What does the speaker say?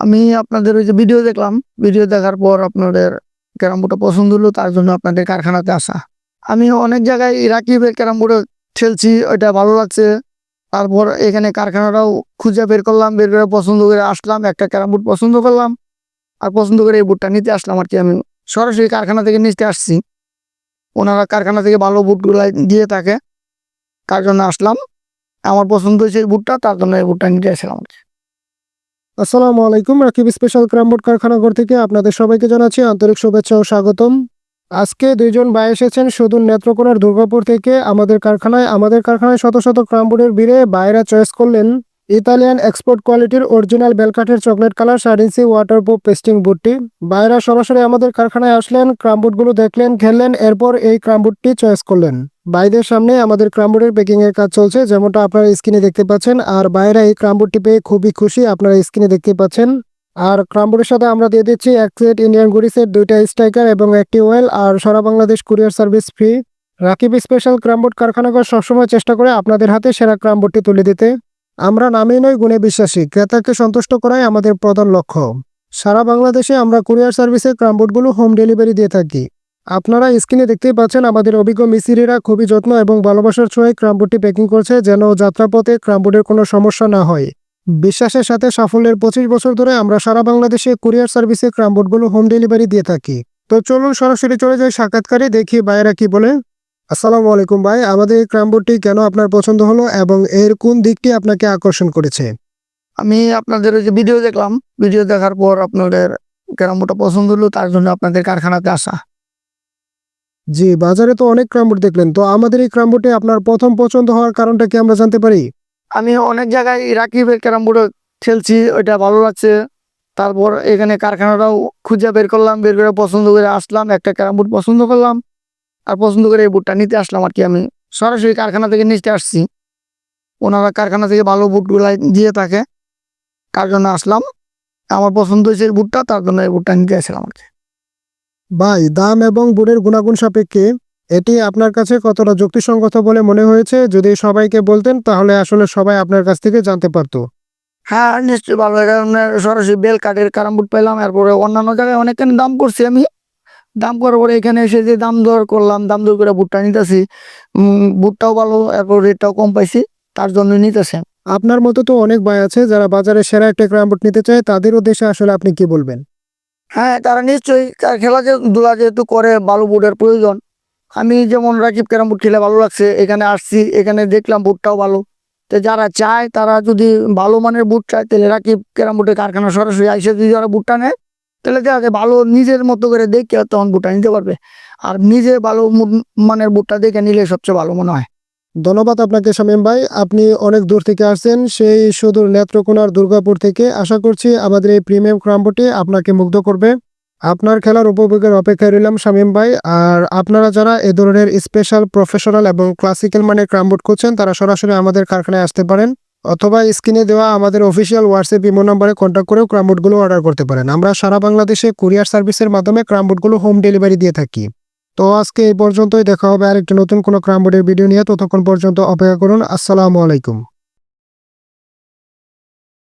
আমি আপনাদের ওই যে ভিডিও দেখলাম। ভিডিও দেখার পর আপনাদের ক্যারাম বোর্ডটা পছন্দ হলো, তার জন্য আপনাদের কারখানাতে আসা। আমি অনেক জায়গায় রাকিবের ক্যারাম বোর্ডে খেলছি, ওইটা ভালো লাগছে। তারপর এখানে কারখানাটাও খুঁজে বের করলাম, বের করে পছন্দ করে আসলাম, একটা ক্যারাম বোর্ড পছন্দ করলাম। আর পছন্দ করে এই বোর্ডটা নিতে আসলাম আর কি। আমি সরাসরি কারখানা থেকে নিতে আসছি, ওনারা কারখানা থেকে ভালো বুটগুলো দিয়ে থাকে, তার জন্য আসলাম। আমার পছন্দ হয়েছে এই বুটটা, তার জন্য এই বুটটা নিতে আসলাম। আসসালামু আলাইকুম। রাকিব স্পেশাল ক্যারাম বোর্ড কারখানাঘর থেকে আপনাদের সবাইকে জানাচ্ছি আন্তরিক শুভেচ্ছা ও স্বাগতম। আজকে দুইজন ভাই এসেছেন সুদূর নেত্রকোনার দুর্গাপুর থেকে আমাদের কারখানায় শত শত ক্যারাম বোর্ডের ভিড়ে বাইরা চয়েস করলেন ইতালিয়ান এক্সপোর্ট কোয়ালিটির অরিজিনাল বেলকাঠের চকলেট কালার 7 ইঞ্চি ওয়াটারপ্রুফ পেস্টিং বুটটি। বাইরা সরাসরি আমাদের কারখানায় আসলেন, ক্যারাম বোর্ডগুলো দেখলেন, খেললেন, এরপর এই ক্যারাম বোর্ডটি চয়েস করলেন। বাইদের সামনে আমাদের ক্যারাম বোর্ডের প্যাকিং এর কাজ চলছে, যেমনটা আপনারা স্ক্রিনে দেখতে পাচ্ছেন। আর বাইরা এই ক্যারাম বোর্ডটি পেয়ে খুবই খুশি, আপনারা স্ক্রিনে দেখতে পাচ্ছেন। আর ক্যারাম বোর্ডের সাথে আমরা দিয়ে দিচ্ছি এক সেট ইন্ডিয়ান গুড়ি সেট, 2টা স্ট্রাইকার এবং একটি ওয়েল, আর সারা Bangladesh courier service free. Rakib special carrom board কারখানাঘর সবসময় চেষ্টা করে আপনাদের হাতে সেরা ক্যারাম বোর্ডটি তুলে দিতে। আমরা নামে নয় গুণে বিশ্বাসী, ক্রেতাকে সন্তুষ্ট করাই আমাদের প্রধান লক্ষ্য। সারা বাংলাদেশে আমরা কুরিয়ার সার্ভিসে ক্যারাম বোর্ডগুলো হোম ডেলিভারি দিয়ে থাকি। আপনারা স্ক্রিনে দেখতেই পাচ্ছেন আমাদের অভিজ্ঞ মিস্ত্রিরা খুবই যত্ন এবং ভালোবাসার ছোঁয়ায় ক্যারাম বোর্ডটি প্যাকিং করছে, যেন যাত্রাপথে ক্যারাম বোর্ডের কোনো সমস্যা না হয়। বিশ্বাসের সাথে সাফল্যের 25 বছর ধরে আমরা সারা বাংলাদেশে কুরিয়ার সার্ভিসে ক্যারাম বোর্ডগুলো হোম ডেলিভারি দিয়ে থাকি। তো চলুন সরাসরি চলে যাই সাক্ষাৎকারে, দেখি ভাইয়েরা কি বলে। আসসালামু আলাইকুম ভাই, আমাদের এই ক্যারাম বোর্ডটি কেন আপনার পছন্দ হলো এবং এর কোন দিকটি আপনাকে আকর্ষণ করেছে? আমি আপনাদের ওই যে ভিডিও দেখলাম, ভিডিও দেখার পর আপনাদের ক্যারাম বোর্ডটা পছন্দ হলো, তার জন্য আপনাদের কারখানাতে আসা। জি, বাজারে তো অনেক ক্যারাম বোর্ড দেখলেন, তো আমাদের এই ক্যারাম বোর্ডে আপনার প্রথম পছন্দ হওয়ার কারণটা কি আমরা জানতে পারি? আমি অনেক জায়গায় রাকিবের ক্যারাম বোর্ডে খেলছি, ওইটা ভালো লাগছে। তারপর এখানে কারখানাটাও খুঁজে বের করলাম, বের করে পছন্দ করে আসলাম, একটা ক্যারাম বোর্ড পছন্দ করলাম। আর পছন্দ করে এই বুটটা নিতে আসলাম আর কি। আমি সরাসরি কারখানা থেকে নিতে আসছি, ওনারা কারখানা থেকে ভালো বুটগুলো দিয়ে থাকে, তার জন্য আসলাম। আমার পছন্দ হয়েছে এই বুটটা, তার জন্য এই বুটটা নিতে আসলাম আর কি। ভাই, দাম এবং বোর্ডের গুণাগুণ সাপেক্ষে এটি আপনার কাছে কতটা যুক্তিসঙ্গত বলে মনে হয়েছে? যদি সবাইকে বলতেন তাহলে আসলে সবাই আপনার কাছ থেকে জানতে পারতো। হ্যাঁ, নিশ্চয়ই ভালো। এটা সরাসরি বেল কাঠের ক্যারাম বোর্ড পেলাম। এরপরে অন্যান্য জায়গায় অনেকখানি দাম করছি আমি, দাম করার পরে এখানে এসে যে দাম দর করলাম, দাম দর করে বুটটা নিতেছি। বুটটাও ভালো, এরপর রেটটাও কম পাইছি, তার জন্য নিতেছে। আপনার মতো তো অনেক ভাই আছে যারা বাজারে সেরা একটা ক্যারাম বোর্ড নিতে চায়, তাদের উদ্দেশ্যে আসলে আপনি কি বলবেন? হ্যাঁ, তারা নিশ্চয়ই খেলা যে ধুলা যেহেতু করে, ভালো বুটের প্রয়োজন। আমি যেমন রাকিব ক্যারাম বোর্ড খেলে ভালো লাগছে, এখানে আসছি, এখানে দেখলাম বুটটাও ভালো। তো যারা চায়, তারা যদি ভালো মানের বুট চায়, তাহলে রাকিব ক্যারাম বোর্ডের কারখানা সরাসরি আইসে যদি যারা বুটটা নেয়, তাহলে দেখা যায় ভালো নিজের মতো করে দেখে তখন বুটটা নিতে পারবে। আর নিজে ভালো মানের বুটটা দেখে নিলে সবচেয়ে ভালো মনে হয়। ধন্যবাদ আপনাকে শামীম ভাই, আপনি অনেক দূর থেকে আসছেন, সেই সুদূর নেত্রকোনার দুর্গাপুর থেকে। আশা করছি আমাদের এই প্রিমিয়াম ক্যারাম বোর্ডটি আপনাকে মুগ্ধ করবে। আপনার খেলার উপভোগের অপেক্ষায় রইলাম শামীম ভাই। আর আপনারা যারা এ ধরনের স্পেশাল, প্রফেশনাল এবং ক্লাসিক্যাল মানের ক্যারাম বোর্ড খুঁজছেন, তারা সরাসরি আমাদের কারখানায় আসতে পারেন, অথবা স্ক্রিনে দেওয়া আমাদের অফিসিয়াল হোয়াটসঅ্যাপ ইমো নম্বরে কন্ট্যাক্ট করেও ক্যারাম বোর্ডগুলো অর্ডার করতে পারেন। আমরা সারা বাংলাদেশে কুরিয়ার সার্ভিসের মাধ্যমে ক্যারাম বোর্ডগুলো হোম ডেলিভারি দিয়ে থাকি। তো আজকে এই পর্যন্তই, দেখা হবে আরেকটা নতুন কোনো ক্যারাম বোর্ডের ভিডিও নিয়ে। ততক্ষণ পর্যন্ত অপেক্ষা করুন। আসসালামু আলাইকুম।